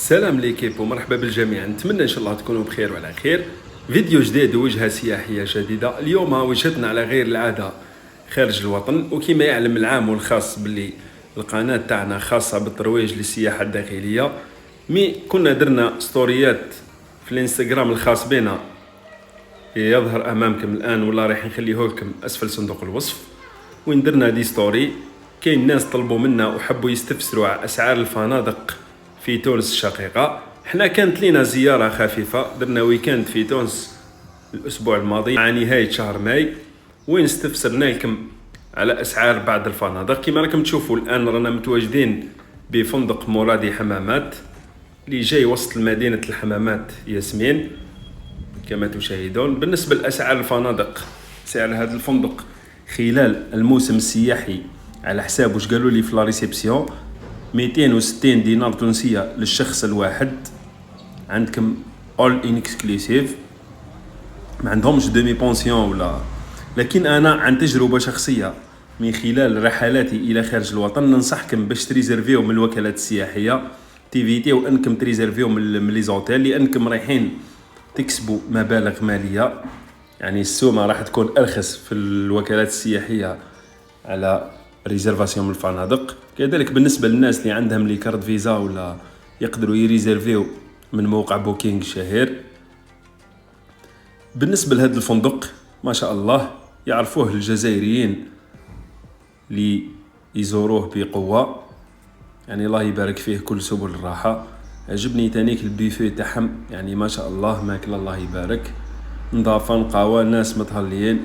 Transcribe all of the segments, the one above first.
سلام ليكيب ومرحبا بالجميع. نتمنى ان شاء الله تكونوا بخير وعلى خير. فيديو جديد ووجهه سياحيه جديده. اليوم وجهتنا على غير العاده خارج الوطن، وكما يعلم العام والخاص باللي القناه تاعنا خاصه بالترويج للسياحه الداخليه. كنا درنا ستوريات في الانستغرام الخاص بنا يظهر امامكم الان، ولا راح نخليه لكم اسفل صندوق الوصف. وين درنا دي ستوري، كاين ناس طلبوا منا وحبوا يستفسروا على اسعار الفنادق في تونس الشقيقة. احنا كانت لينا زيارة خفيفة، درنا ويكاند في تونس الأسبوع الماضي مع نهاية شهر ماي، وين استفسرنا لكم على أسعار بعض الفنادق. كما راكم تشوفوا الآن رانا متواجدين بفندق مرادي حمامات اللي جاي وسط مدينة الحمامات ياسمين كما تشاهدون. بالنسبة لأسعار الفنادق، سعر هذا الفندق خلال الموسم السياحي على حساب واش قالوا لي في لا ريسبسيون 260 دينار تونسية للشخص الواحد. عندكم all inclusive، ما عندهمش ديمي بونسيون ولا. لكن أنا عن تجربة شخصية من خلال رحلاتي إلى خارج الوطن ننصحكم باش تريزرفيو من الوكالات السياحية، تيفيتيو أنكم تريزرفيو من لي زوتيل، لأنكم رايحين تكسبوا مبالغ مالية. يعني السومة راح تكون أرخص في الوكالات السياحية على ريزرفاسيون من الفنادق. كذلك بالنسبة للناس اللي عندهم لي كارت فيزا ولا يقدروا يريزرفيو من موقع بوكينغ الشهير. بالنسبة لهذا الفندق ما شاء الله يعرفوه الجزائريين اللي يزوروه بقوة، يعني الله يبارك فيه كل سبل الراحة. عجبني تانيك البيفي تاعهم، يعني ما شاء الله ماكل الله يبارك، نظافة نقاوة، ناس متهليين.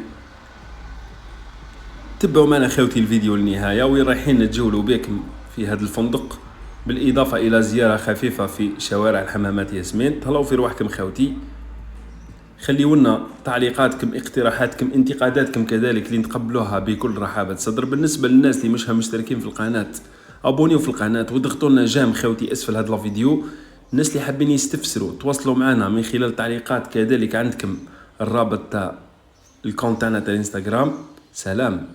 تبعوا معنا خوتي الفيديو للنهاية، وين رايحين نتجولوا بكم في هذا الفندق، بالإضافة إلى زيارة خفيفة في شوارع الحمامات ياسمين. تهلاو في روحكم خوتي، خليونا تعليقاتكم، اقتراحاتكم، انتقاداتكم كذلك اللي نتقبلوها بكل رحابة صدر. بالنسبة للناس اللي مش مشتركين في القناة، أبونيو في القناة وضغطوا لنا جام خوتي أسفل هذا الفيديو. الناس اللي حابين يستفسروا تواصلوا معنا من خلال التعليقات، كذلك عندكم الرابط تاع الكونت تاعنا تاع الانستغرام. سلام.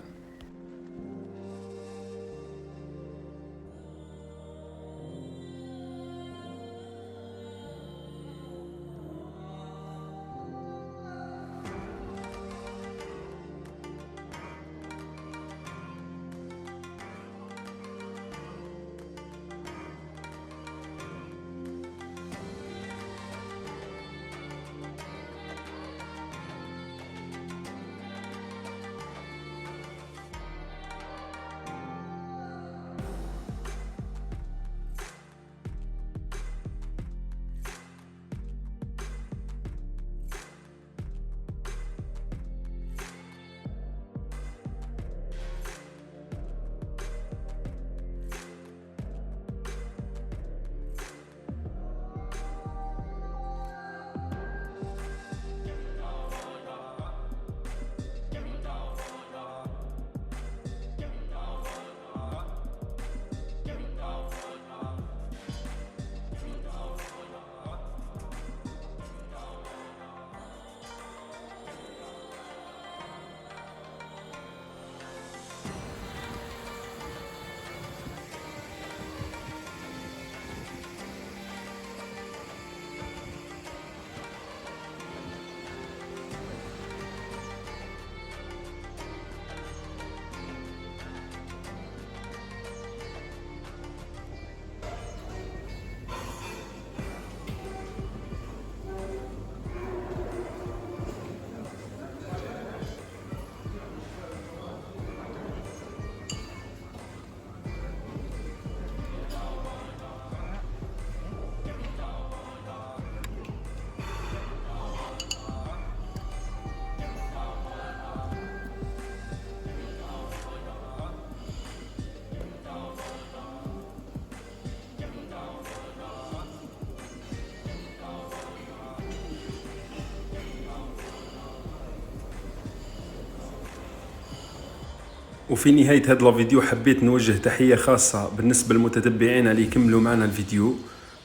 وفي نهاية هذا الفيديو حبيت نوجه تحية خاصة بالنسبة للمتتبعين اللي يكملوا معنا الفيديو.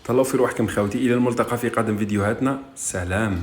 تهلاو في روحكم خوتي، إلى الملتقى في قادم فيديوهاتنا. سلام.